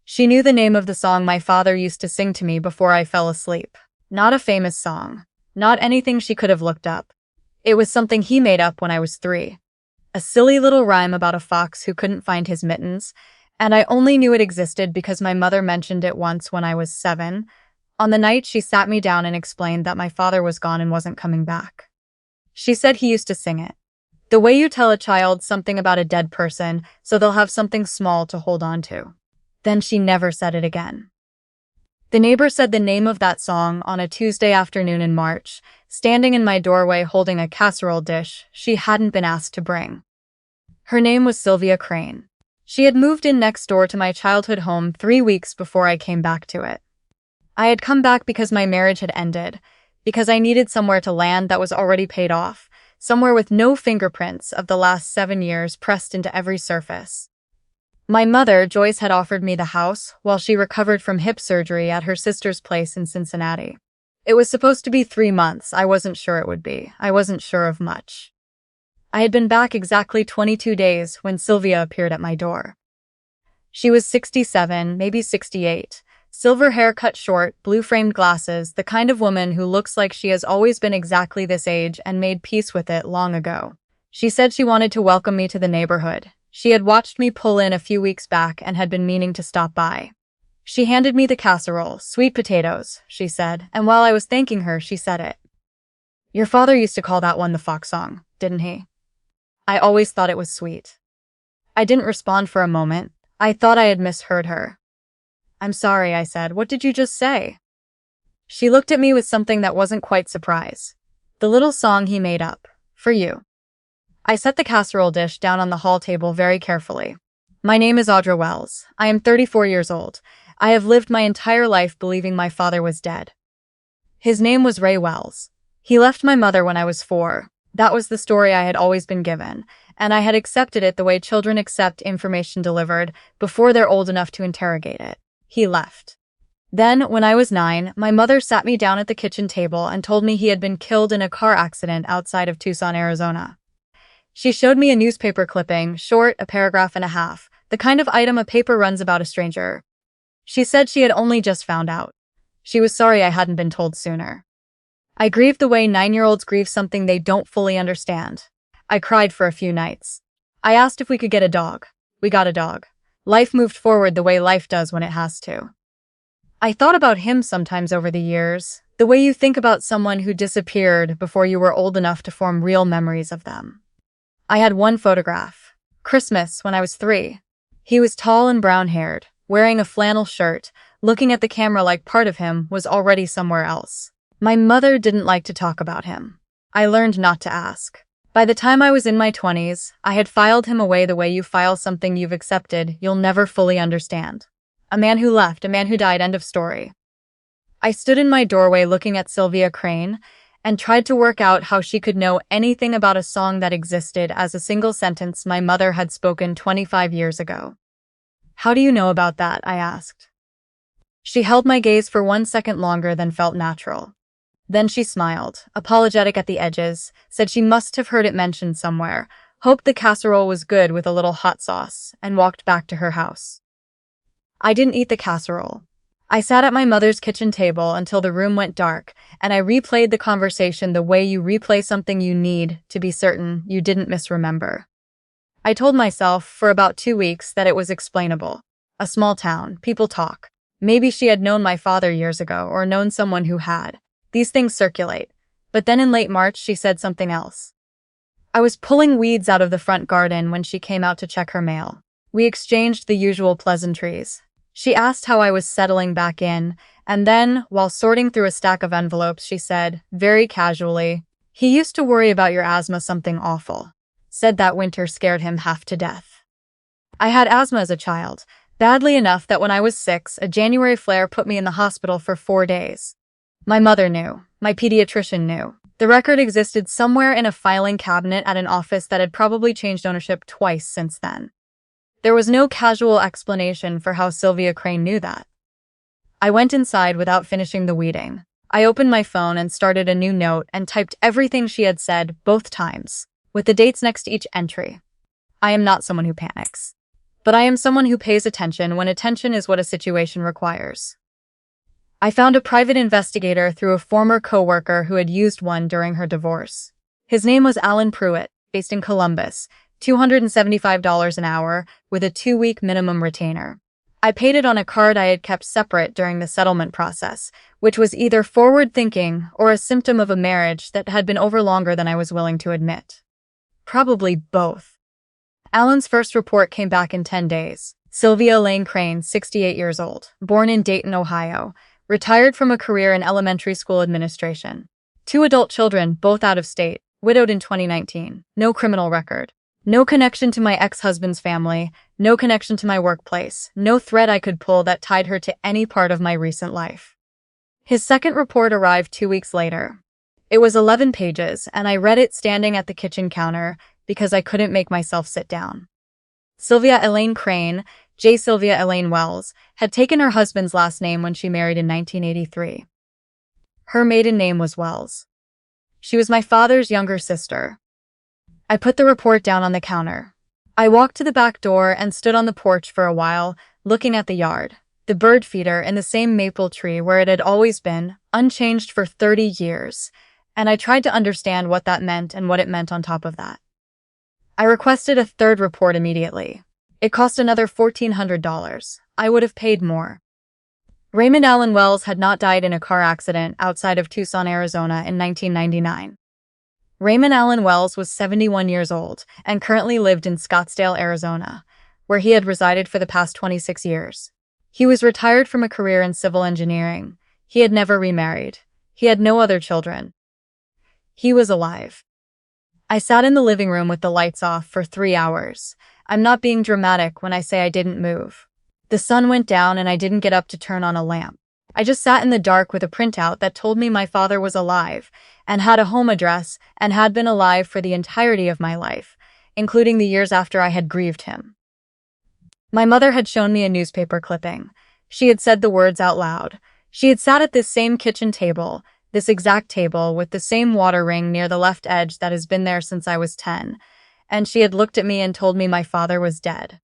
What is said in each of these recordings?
She knew the name of the song my father used to sing to me before I fell asleep. Not a famous song. Not anything she could have looked up. It was something he made up when I was 3. A silly little rhyme about a fox who couldn't find his mittens, and I only knew it existed because my mother mentioned it once when I was 7, on the night she sat me down and explained that my father was gone and wasn't coming back. She said he used to sing it. The way you tell a child something about a dead person so they'll have something small to hold on to. Then she never said it again. The neighbor said the name of that song on a Tuesday afternoon in March, standing in my doorway holding a casserole dish she hadn't been asked to bring. Her name was Sylvia Crane. She had moved in next door to my childhood home 3 weeks before I came back to it. I had come back because my marriage had ended, because I needed somewhere to land that was already paid off, somewhere with no fingerprints of the last 7 years pressed into every surface. My mother, Joyce, had offered me the house while she recovered from hip surgery at her sister's place in Cincinnati. It was supposed to be 3 months. I wasn't sure it would be. I wasn't sure of much. I had been back exactly 22 days when Sylvia appeared at my door. She was 67, maybe 68. Silver hair cut short, blue-framed glasses, the kind of woman who looks like she has always been exactly this age and made peace with it long ago. She said she wanted to welcome me to the neighborhood. She had watched me pull in a few weeks back and had been meaning to stop by. She handed me the casserole, sweet potatoes, she said, and while I was thanking her, she said it. Your father used to call that one the fox song, didn't he? I always thought it was sweet. I didn't respond for a moment. I thought I had misheard her. I'm sorry, I said. What did you just say? She looked at me with something that wasn't quite surprise. The little song he made up. For you. I set the casserole dish down on the hall table very carefully. My name is Audra Wells. I am 34 years old. I have lived my entire life believing my father was dead. His name was Ray Wells. He left my mother when I was 4. That was the story I had always been given, and I had accepted it the way children accept information delivered before they're old enough to interrogate it. He left. Then, when I was 9, my mother sat me down at the kitchen table and told me he had been killed in a car accident outside of Tucson, Arizona. She showed me a newspaper clipping, short, a paragraph and a half, the kind of item a paper runs about a stranger. She said she had only just found out. She was sorry I hadn't been told sooner. I grieved the way 9-year-olds grieve something they don't fully understand. I cried for a few nights. I asked if we could get a dog. We got a dog. Life moved forward the way life does when it has to. I thought about him sometimes over the years, the way you think about someone who disappeared before you were old enough to form real memories of them. I had one photograph. Christmas, when I was 3. He was tall and brown-haired, wearing a flannel shirt, looking at the camera like part of him was already somewhere else. My mother didn't like to talk about him. I learned not to ask. By the time I was in my 20s, I had filed him away the way you file something you've accepted you'll never fully understand. A man who left, a man who died, end of story. I stood in my doorway looking at Sylvia Crane and tried to work out how she could know anything about a song that existed as a single sentence my mother had spoken 25 years ago. How do you know about that? I asked. She held my gaze for 1 second longer than felt natural. Then she smiled, apologetic at the edges, said she must have heard it mentioned somewhere, hoped the casserole was good with a little hot sauce, and walked back to her house. I didn't eat the casserole. I sat at my mother's kitchen table until the room went dark, and I replayed the conversation the way you replay something you need to be certain you didn't misremember. I told myself for about 2 weeks that it was explainable. A small town, people talk. Maybe she had known my father years ago or known someone who had. These things circulate. But then in late March, she said something else. I was pulling weeds out of the front garden when she came out to check her mail. We exchanged the usual pleasantries. She asked how I was settling back in, and then, while sorting through a stack of envelopes, she said, very casually, he used to worry about your asthma, something awful. Said that winter scared him half to death. I had asthma as a child, badly enough that when I was 6, a January flare put me in the hospital for 4 days. My mother knew. My pediatrician knew. The record existed somewhere in a filing cabinet at an office that had probably changed ownership twice since then. There was no casual explanation for how Sylvia Crane knew that. I went inside without finishing the weeding. I opened my phone and started a new note and typed everything she had said both times, with the dates next to each entry. I am not someone who panics. but I am someone who pays attention when attention is what a situation requires. I found a private investigator through a former coworker who had used one during her divorce. His name was Alan Pruitt, based in Columbus, $275 an hour, with a 2-week minimum retainer. I paid it on a card I had kept separate during the settlement process, which was either forward-thinking or a symptom of a marriage that had been over longer than I was willing to admit. Probably both. Alan's first report came back in 10 days. Sylvia Elaine Crane, 68 years old, born in Dayton, Ohio, retired from a career in elementary school administration. 2 adult children, both out of state, widowed in 2019. No criminal record. No connection to my ex-husband's family. No connection to my workplace. No thread I could pull that tied her to any part of my recent life. His second report arrived 2 weeks later. It was 11 pages, and I read it standing at the kitchen counter because I couldn't make myself sit down. Sylvia Elaine Crane, J. Sylvia Elaine Wells, had taken her husband's last name when she married in 1983. Her maiden name was Wells. She was my father's younger sister. I put the report down on the counter. I walked to the back door and stood on the porch for a while, looking at the yard, the bird feeder and the same maple tree where it had always been, unchanged for 30 years, and I tried to understand what that meant and what it meant on top of that. I requested a third report immediately. It cost another $1,400. I would have paid more. Raymond Allen Wells had not died in a car accident outside of Tucson, Arizona in 1999. Raymond Allen Wells was 71 years old and currently lived in Scottsdale, Arizona, where he had resided for the past 26 years. He was retired from a career in civil engineering. He had never remarried. He had no other children. He was alive. I sat in the living room with the lights off for 3 hours. I'm not being dramatic when I say I didn't move. The sun went down and I didn't get up to turn on a lamp. I just sat in the dark with a printout that told me my father was alive and had a home address and had been alive for the entirety of my life, including the years after I had grieved him. My mother had shown me a newspaper clipping. She had said the words out loud. She had sat at this same kitchen table, this exact table with the same water ring near the left edge that has been there since I was 10, and she had looked at me and told me my father was dead.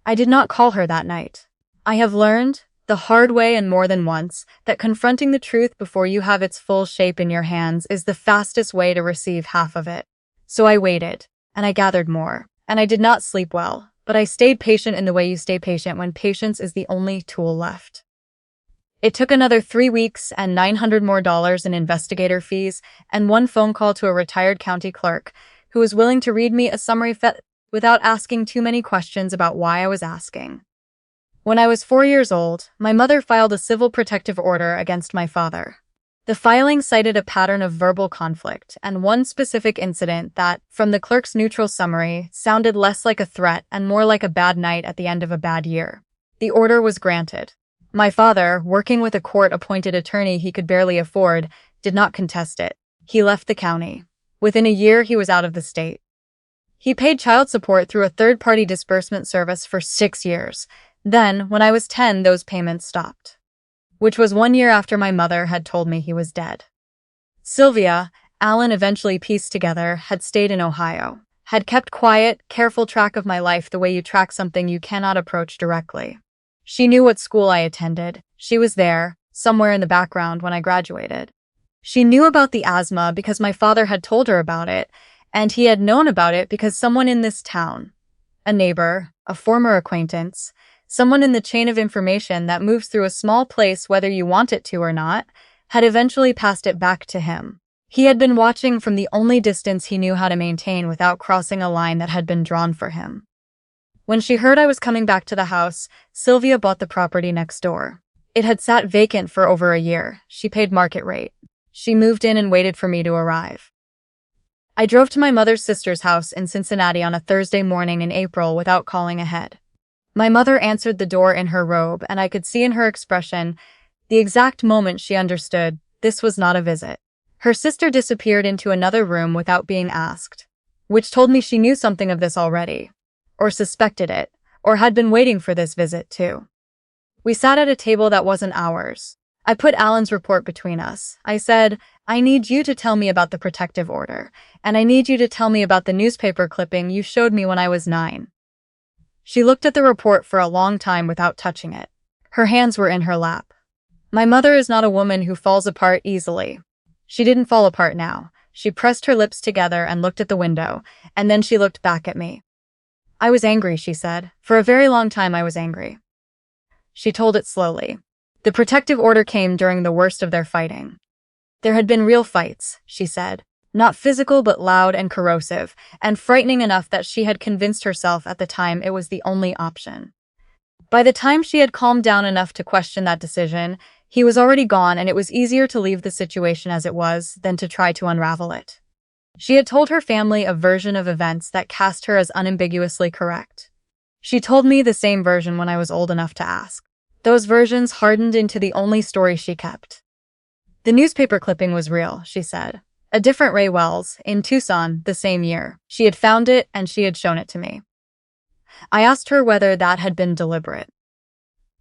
I did not call her that night. I have learned, the hard way and more than once, that confronting the truth before you have its full shape in your hands is the fastest way to receive half of it. So I waited, and I gathered more, and I did not sleep well, but I stayed patient in the way you stay patient when patience is the only tool left. It took another 3 weeks and $900 more in investigator fees and 1 phone call to a retired county clerk who was willing to read me a summary without asking too many questions about why I was asking. When I was 4 years old, my mother filed a civil protective order against my father. The filing cited a pattern of verbal conflict and one specific incident that, from the clerk's neutral summary, sounded less like a threat and more like a bad night at the end of a bad year. The order was granted. My father, working with a court-appointed attorney he could barely afford, did not contest it. He left the county. Within a year, he was out of the state. He paid child support through a third-party disbursement service for 6 years. Then, when I was 10, those payments stopped. Which was 1 year after my mother had told me he was dead. Sylvia, Alan eventually pieced together, had stayed in Ohio, had kept quiet, careful track of my life the way you track something you cannot approach directly. She knew what school I attended. She was there, somewhere in the background when I graduated. She knew about the asthma because my father had told her about it, and he had known about it because someone in this town, a neighbor, a former acquaintance, someone in the chain of information that moves through a small place whether you want it to or not, had eventually passed it back to him. He had been watching from the only distance he knew how to maintain without crossing a line that had been drawn for him. When she heard I was coming back to the house, Sylvia bought the property next door. It had sat vacant for over a year. She paid market rate. She moved in and waited for me to arrive. I drove to my mother's sister's house in Cincinnati on a Thursday morning in April without calling ahead. My mother answered the door in her robe, and I could see in her expression the exact moment she understood this was not a visit. Her sister disappeared into another room without being asked, which told me she knew something of this already, or suspected it, or had been waiting for this visit too. We sat at a table that wasn't ours. I put Alan's report between us. I said, I need you to tell me about the protective order, and I need you to tell me about the newspaper clipping you showed me when I was 9. She looked at the report for a long time without touching it. Her hands were in her lap. My mother is not a woman who falls apart easily. She didn't fall apart now. She pressed her lips together and looked at the window, and then she looked back at me. I was angry, she said. For a very long time I was angry. She told it slowly. The protective order came during the worst of their fighting. There had been real fights, she said. Not physical but loud and corrosive, and frightening enough that she had convinced herself at the time it was the only option. By the time she had calmed down enough to question that decision, he was already gone, and it was easier to leave the situation as it was than to try to unravel it. She had told her family a version of events that cast her as unambiguously correct. She told me the same version when I was old enough to ask. Those versions hardened into the only story she kept. The newspaper clipping was real, she said. A different Ray Wells, in Tucson, the same year. She had found it and she had shown it to me. I asked her whether that had been deliberate.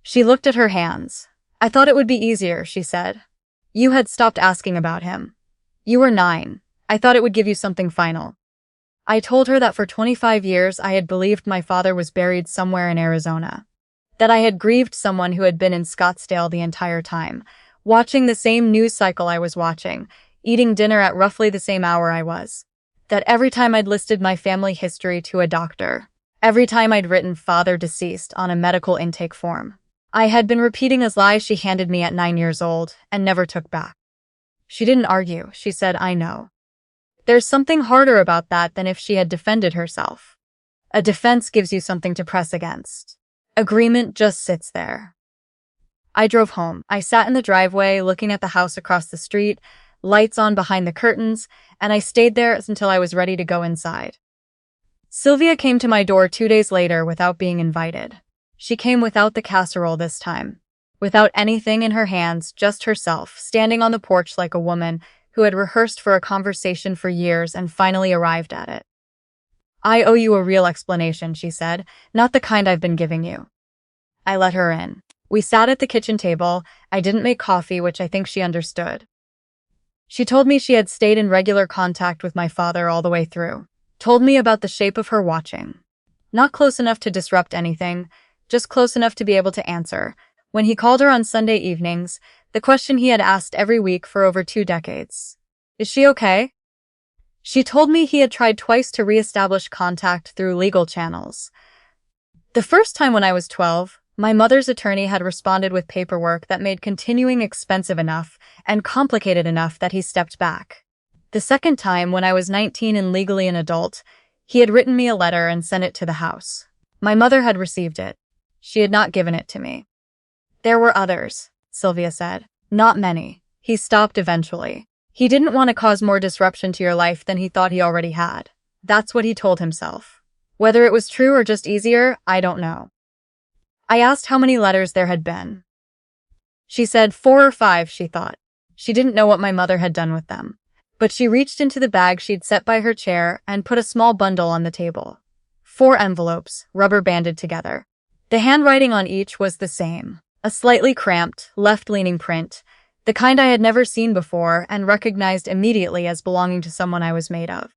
She looked at her hands. I thought it would be easier, she said. You had stopped asking about him. You were 9. I thought it would give you something final. I told her that for 25 years I had believed my father was buried somewhere in Arizona. That I had grieved someone who had been in Scottsdale the entire time, watching the same news cycle I was watching, eating dinner at roughly the same hour I was. That every time I'd listed my family history to a doctor, every time I'd written father deceased on a medical intake form, I had been repeating as lies she handed me at 9 years old and never took back. She didn't argue. She said, I know. There's something harder about that than if she had defended herself. A defense gives you something to press against. Agreement just sits there. I drove home. I sat in the driveway looking at the house across the street, lights on behind the curtains, and I stayed there until I was ready to go inside. Sylvia came to my door 2 days later without being invited. She came without the casserole this time. Without anything in her hands, just herself, standing on the porch like a woman who had rehearsed for a conversation for years and finally arrived at it. I owe you a real explanation, she said, not the kind I've been giving you. I let her in. We sat at the kitchen table. I didn't make coffee, which I think she understood. She told me she had stayed in regular contact with my father all the way through. Told me about the shape of her watching. Not close enough to disrupt anything, just close enough to be able to answer, when he called her on Sunday evenings, the question he had asked every week for over 2 decades. Is she okay? She told me he had tried twice to re-establish contact through legal channels. The first time when I was 12, my mother's attorney had responded with paperwork that made continuing expensive enough and complicated enough that he stepped back. The second time, when I was 19 and legally an adult, he had written me a letter and sent it to the house. My mother had received it. She had not given it to me. There were others, Sylvia said. Not many. He stopped eventually. He didn't want to cause more disruption to your life than he thought he already had. That's what he told himself. Whether it was true or just easier, I don't know. I asked how many letters there had been. She said 4 or 5, she thought. She didn't know what my mother had done with them. But she reached into the bag she'd set by her chair and put a small bundle on the table. 4 envelopes, rubber banded together. The handwriting on each was the same. A slightly cramped, left-leaning print, the kind I had never seen before and recognized immediately as belonging to someone I was made of.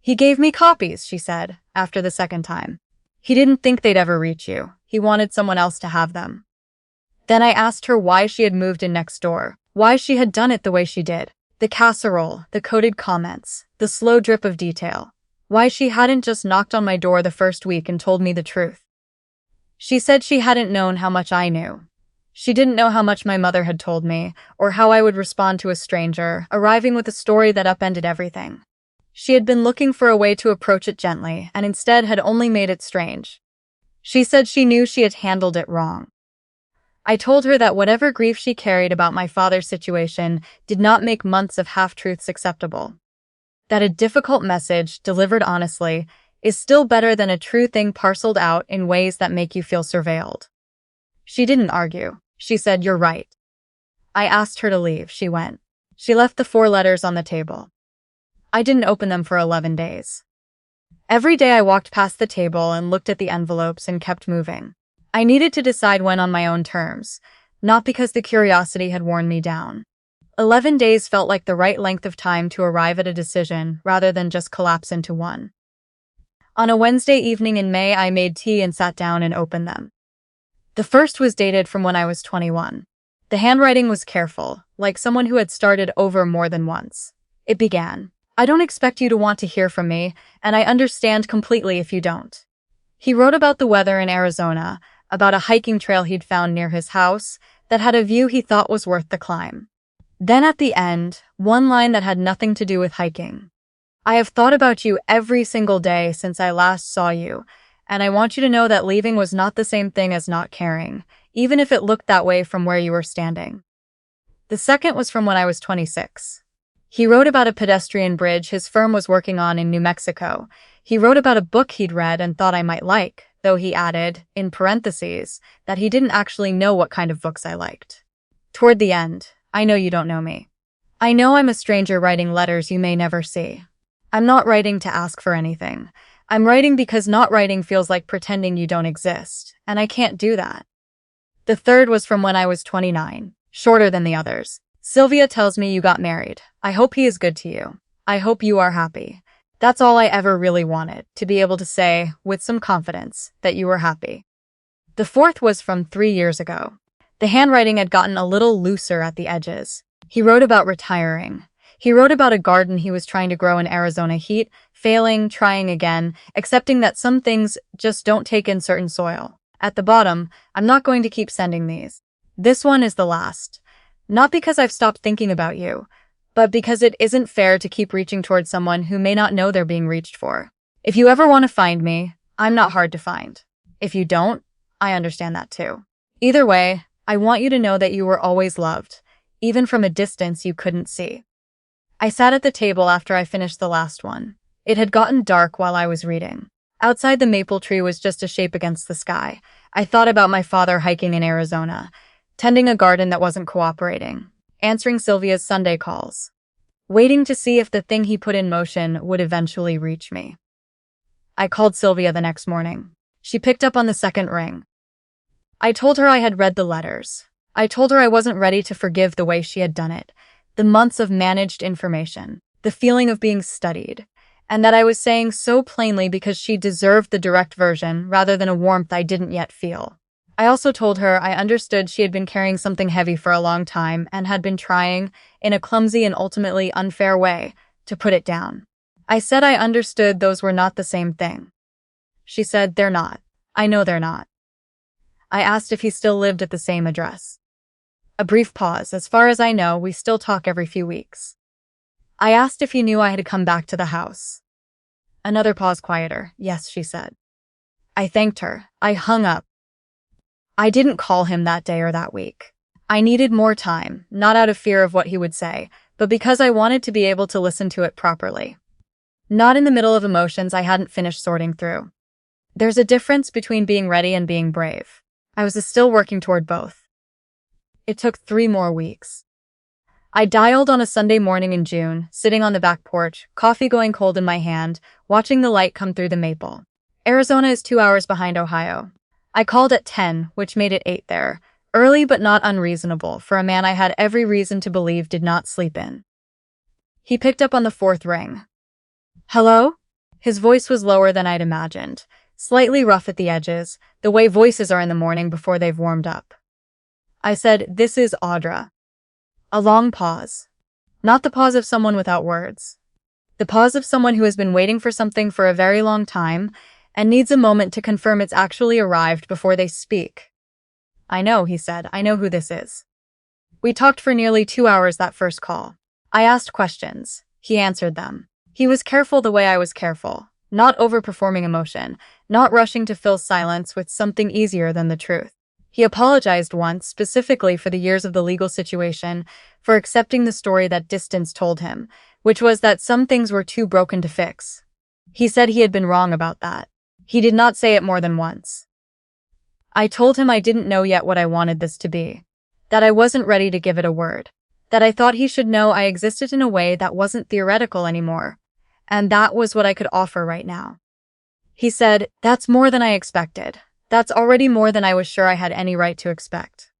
He gave me copies, she said, after the second time. He didn't think they'd ever reach you. He wanted someone else to have them. Then I asked her why she had moved in next door, why she had done it the way she did. The casserole, the coded comments, the slow drip of detail. Why she hadn't just knocked on my door the first week and told me the truth. She said she hadn't known how much I knew. She didn't know how much my mother had told me, or how I would respond to a stranger, arriving with a story that upended everything. She had been looking for a way to approach it gently, and instead had only made it strange. She said she knew she had handled it wrong. I told her that whatever grief she carried about my father's situation did not make months of half-truths acceptable. That a difficult message, delivered honestly, is still better than a true thing parceled out in ways that make you feel surveilled. She didn't argue. She said, "You're right." I asked her to leave. She went. She left the 4 letters on the table. I didn't open them for 11 days. Every day I walked past the table and looked at the envelopes and kept moving. I needed to decide when on my own terms, not because the curiosity had worn me down. 11 days felt like the right length of time to arrive at a decision rather than just collapse into one. On a Wednesday evening in May, I made tea and sat down and opened them. The first was dated from when I was 21. The handwriting was careful, like someone who had started over more than once. It began, "I don't expect you to want to hear from me, and I understand completely if you don't." He wrote about the weather in Arizona, about a hiking trail he'd found near his house that had a view he thought was worth the climb. Then at the end, one line that had nothing to do with hiking. "I have thought about you every single day since I last saw you, and I want you to know that leaving was not the same thing as not caring, even if it looked that way from where you were standing." The second was from when I was 26. He wrote about a pedestrian bridge his firm was working on in New Mexico. He wrote about a book he'd read and thought I might like, though he added, in parentheses, that he didn't actually know what kind of books I liked. Toward the end, "I know you don't know me. I know I'm a stranger writing letters you may never see. I'm not writing to ask for anything. I'm writing because not writing feels like pretending you don't exist, and I can't do that." The third was from when I was 29, shorter than the others. "Sylvia tells me you got married. I hope he is good to you. I hope you are happy. That's all I ever really wanted, to be able to say, with some confidence, that you were happy." The fourth was from 3 years ago. The handwriting had gotten a little looser at the edges. He wrote about retiring. He wrote about a garden he was trying to grow in Arizona heat, failing, trying again, accepting that some things just don't take in certain soil. At the bottom, "I'm not going to keep sending these. This one is the last. Not because I've stopped thinking about you, but because it isn't fair to keep reaching towards someone who may not know they're being reached for. If you ever want to find me, I'm not hard to find. If you don't, I understand that too. Either way, I want you to know that you were always loved, even from a distance you couldn't see." I sat at the table after I finished the last one. It had gotten dark while I was reading. Outside, the maple tree was just a shape against the sky. I thought about my father hiking in Arizona, tending a garden that wasn't cooperating, answering Sylvia's Sunday calls, waiting to see if the thing he put in motion would eventually reach me. I called Sylvia the next morning. She picked up on the second ring. I told her I had read the letters. I told her I wasn't ready to forgive the way she had done it, the months of managed information, the feeling of being studied, and that I was saying so plainly because she deserved the direct version rather than a warmth I didn't yet feel. I also told her I understood she had been carrying something heavy for a long time and had been trying, in a clumsy and ultimately unfair way, to put it down. I said I understood those were not the same thing. She said, "They're not. I know they're not." I asked if he still lived at the same address. A brief pause. "As far as I know, we still talk every few weeks." I asked if he knew I had come back to the house. Another pause, quieter. "Yes," she said. I thanked her. I hung up. I didn't call him that day or that week. I needed more time, not out of fear of what he would say, but because I wanted to be able to listen to it properly. Not in the middle of emotions I hadn't finished sorting through. There's a difference between being ready and being brave. I was still working toward both. It took 3 more weeks. I dialed on a Sunday morning in June, sitting on the back porch, coffee going cold in my hand, watching the light come through the maple. Arizona is 2 hours behind Ohio. I called at 10, which made it 8 there. Early but not unreasonable for a man I had every reason to believe did not sleep in. He picked up on the 4th ring. "Hello?" His voice was lower than I'd imagined, slightly rough at the edges, the way voices are in the morning before they've warmed up. I said, "This is Audra." A long pause. Not the pause of someone without words. The pause of someone who has been waiting for something for a very long time and needs a moment to confirm it's actually arrived before they speak. "I know," he said. "I know who this is." We talked for nearly 2 hours that first call. I asked questions. He answered them. He was careful the way I was careful, not overperforming emotion, not rushing to fill silence with something easier than the truth. He apologized once, specifically for the years of the legal situation, for accepting the story that distance told him, which was that some things were too broken to fix. He said he had been wrong about that. He did not say it more than once. I told him I didn't know yet what I wanted this to be, that I wasn't ready to give it a word, that I thought he should know I existed in a way that wasn't theoretical anymore, and that was what I could offer right now. He said, "That's more than I expected. That's already more than I was sure I had any right to expect."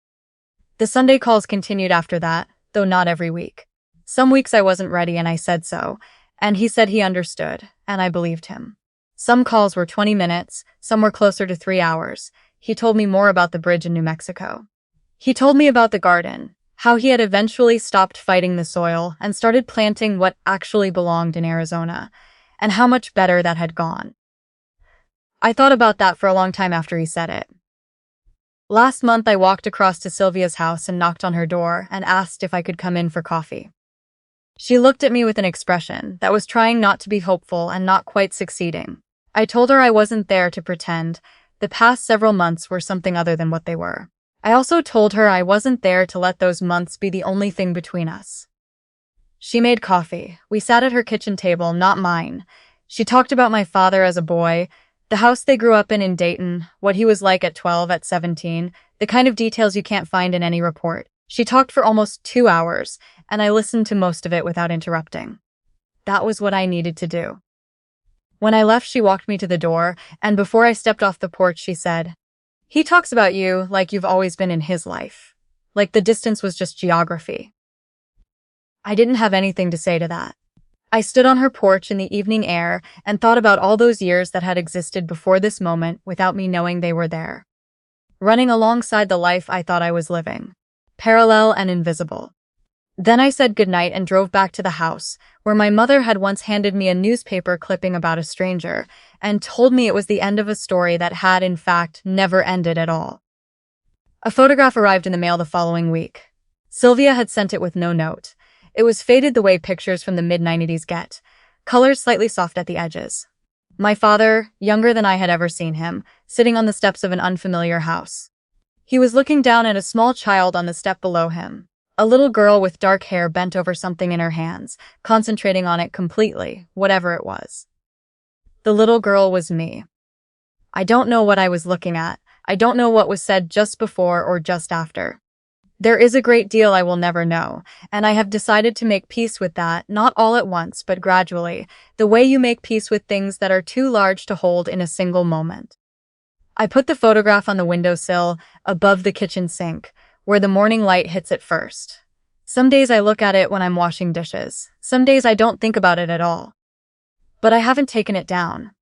The Sunday calls continued after that, though not every week. Some weeks I wasn't ready and I said so, and he said he understood, and I believed him. Some calls were 20 minutes, some were closer to 3 hours. He told me more about the bridge in New Mexico. He told me about the garden, how he had eventually stopped fighting the soil and started planting what actually belonged in Arizona, and how much better that had gone. I thought about that for a long time after he said it. Last month, I walked across to Sylvia's house and knocked on her door and asked if I could come in for coffee. She looked at me with an expression that was trying not to be hopeful and not quite succeeding. I told her I wasn't there to pretend. The past several months were something other than what they were. I also told her I wasn't there to let those months be the only thing between us. She made coffee. We sat at her kitchen table, not mine. She talked about my father as a boy, the house they grew up in Dayton, what he was like at 12, at 17, the kind of details you can't find in any report. She talked for almost 2 hours, and I listened to most of it without interrupting. That was what I needed to do. When I left, she walked me to the door, and before I stepped off the porch, she said, "He talks about you like you've always been in his life. Like the distance was just geography." I didn't have anything to say to that. I stood on her porch in the evening air and thought about all those years that had existed before this moment without me knowing they were there. Running alongside the life I thought I was living. Parallel and invisible. Then I said goodnight and drove back to the house, where my mother had once handed me a newspaper clipping about a stranger and told me it was the end of a story that had, in fact, never ended at all. A photograph arrived in the mail the following week. Sylvia had sent it with no note. It was faded the way pictures from the mid-90s get, colors slightly soft at the edges. My father, younger than I had ever seen him, sitting on the steps of an unfamiliar house. He was looking down at a small child on the step below him. A little girl with dark hair bent over something in her hands, concentrating on it completely, whatever it was. The little girl was me. I don't know what I was looking at. I don't know what was said just before or just after. There is a great deal I will never know, and I have decided to make peace with that, not all at once, but gradually, the way you make peace with things that are too large to hold in a single moment. I put the photograph on the windowsill, above the kitchen sink, where the morning light hits it first. Some days I look at it when I'm washing dishes. Some days I don't think about it at all. But I haven't taken it down.